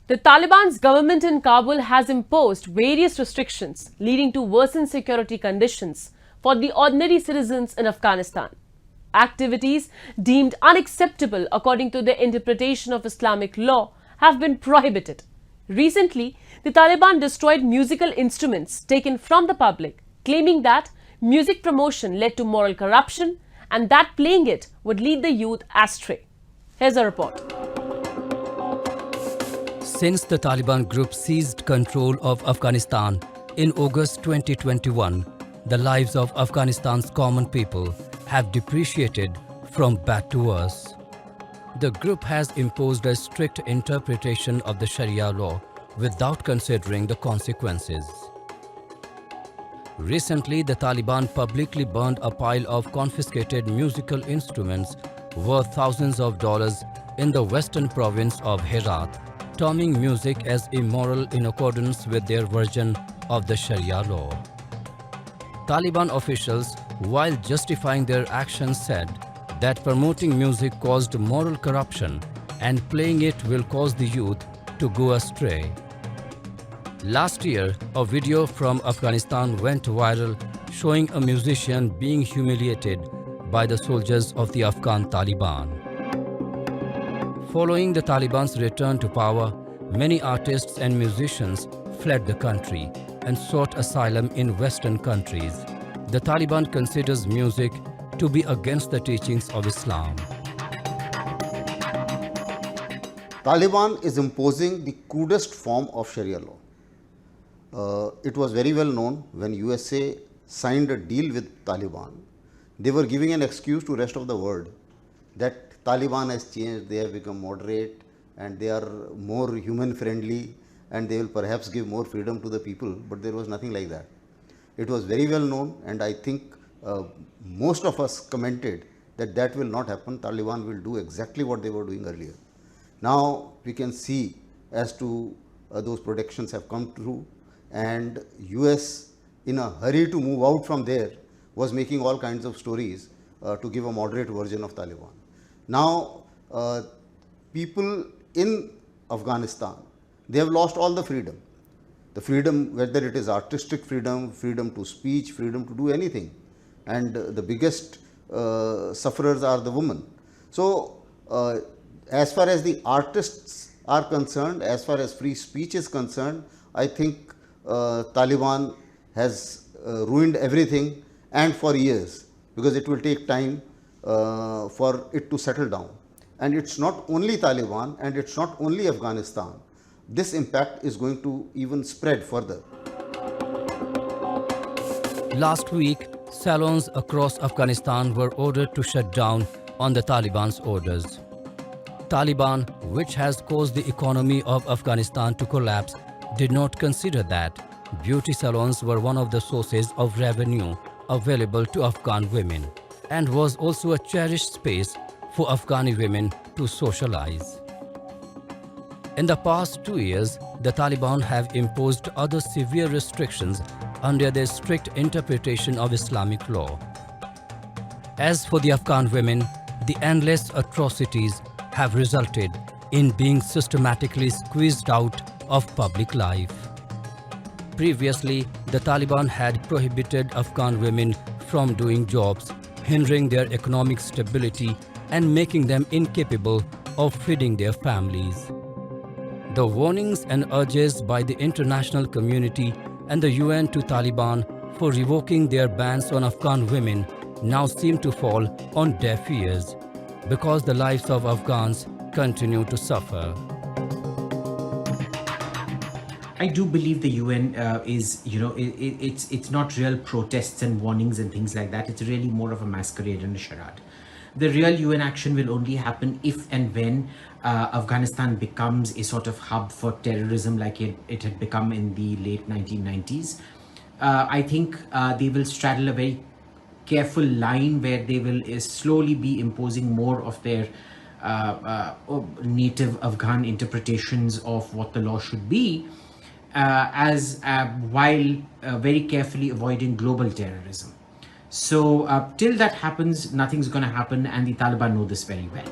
The Taliban's government in Kabul has imposed various restrictions leading to worsened security conditions for the ordinary citizens in Afghanistan. Activities deemed unacceptable according to the interpretation of Islamic law have been prohibited. Recently, the Taliban destroyed musical instruments taken from the public, claiming that music promotion led to moral corruption and that playing it would lead the youth astray. Here's a report. Since the Taliban group seized control of Afghanistan in August 2021, the lives of Afghanistan's common people have depreciated from bad to worse. The group has imposed a strict interpretation of the Sharia law without considering the consequences. Recently, the Taliban publicly burned a pile of confiscated musical instruments worth thousands of dollars in the western province of Herat, terming music as immoral in accordance with their version of the Sharia law. Taliban officials, while justifying their actions, said that promoting music caused moral corruption and playing it will cause the youth to go astray. Last year, a video from Afghanistan went viral showing a musician being humiliated by the soldiers of the Afghan Taliban. Following the Taliban's return to power, many artists and musicians fled the country and sought asylum in Western countries. The Taliban considers music to be against the teachings of Islam. Taliban is imposing the crudest form of Sharia law. It was very well known when USA signed a deal with Taliban. They were giving an excuse to rest of the world that Taliban has changed, they have become moderate and they are more human friendly and they will perhaps give more freedom to the people, but there was nothing like that. It was very well known, and I think most of us commented that that will not happen. Taliban will do exactly what they were doing earlier. Now we can see as to those protections have come true, and US in a hurry to move out from there was making all kinds of stories to give a moderate version of Taliban. Now people in Afghanistan, they have lost all the freedom. The freedom, whether it is artistic freedom, freedom to speech, freedom to do anything. And the biggest sufferers are the women. So as far as the artists are concerned, as far as free speech is concerned, I think Taliban has ruined everything, and for years, because it will take time for it to settle down. And it's not only Taliban and it's not only Afghanistan. This impact is going to even spread further. Last week, salons across Afghanistan were ordered to shut down on the Taliban's orders. Taliban, which has caused the economy of Afghanistan to collapse, did not consider that beauty salons were one of the sources of revenue available to Afghan women and was also a cherished space for Afghani women to socialize. In the past 2 years, the Taliban have imposed other severe restrictions under their strict interpretation of Islamic law. As for the Afghan women, the endless atrocities have resulted in being systematically squeezed out of public life. Previously, the Taliban had prohibited Afghan women from doing jobs, hindering their economic stability and making them incapable of feeding their families. The warnings and urges by the international community and the UN to Taliban for revoking their bans on Afghan women now seem to fall on deaf ears because the lives of Afghans continue to suffer. I do believe the UN is, it's not real protests and warnings and things like that. It's really more of a masquerade and a charade. The real UN action will only happen if and when Afghanistan becomes a sort of hub for terrorism like it had become in the late 1990s. I think they will straddle a very careful line where they will slowly be imposing more of their native Afghan interpretations of what the law should be, while very carefully avoiding global terrorism. So till that happens, nothing's going to happen, and the Taliban know this very well.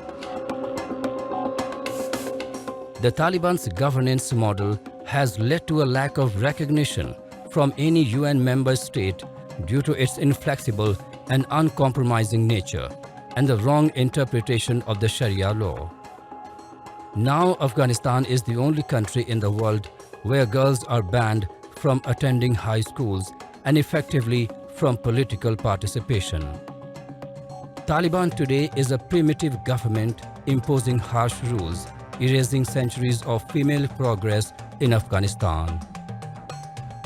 The Taliban's governance model has led to a lack of recognition from any UN member state due to its inflexible and uncompromising nature and the wrong interpretation of the Sharia law. Now Afghanistan is the only country in the world where girls are banned from attending high schools and effectively from political participation. Taliban today is a primitive government imposing harsh rules, erasing centuries of female progress in Afghanistan.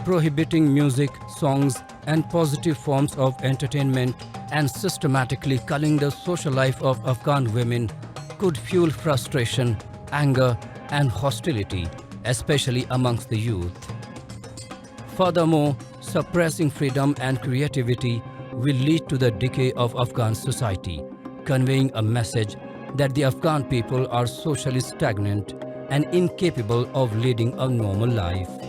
Prohibiting music, songs, and positive forms of entertainment and systematically culling the social life of Afghan women could fuel frustration, anger, and hostility, especially amongst the youth. Furthermore, suppressing freedom and creativity will lead to the decay of Afghan society, conveying a message that the Afghan people are socially stagnant and incapable of leading a normal life.